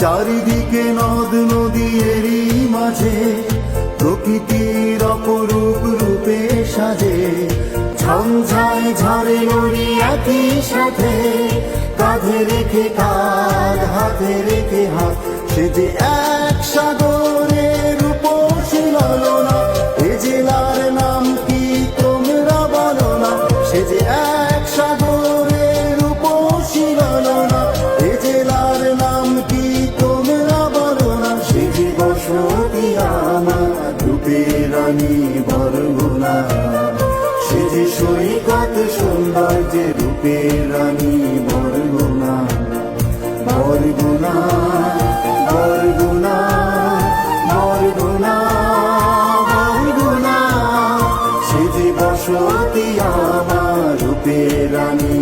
চারিদিকে নদ নদী এরই মাঝে প্রকৃতির অপরূপ রূপে সাজে। ঝঞ্ঝায় ঝড়ে নড়ি একই সাথে, কাঁধে রেখে কাঁধ হাতে রেখে হাত, সে যে এক সাগরের রূপসী ললনা। এ জেলার নাম কি তোমরা বলো না, সে যে এক সাগরের রূপসী ললনা। এ জেলার নাম কি তোমরা বলো না, সে যে বসতি আমার রূপের রানী বরগুনা। সে যে সৈকত সৌন্দর্যে রূপের রানী বরগুনা। বরগুনা বরগুনা বরগুনা বরগুনা, সে যে বসতি আমার রূপের রানী।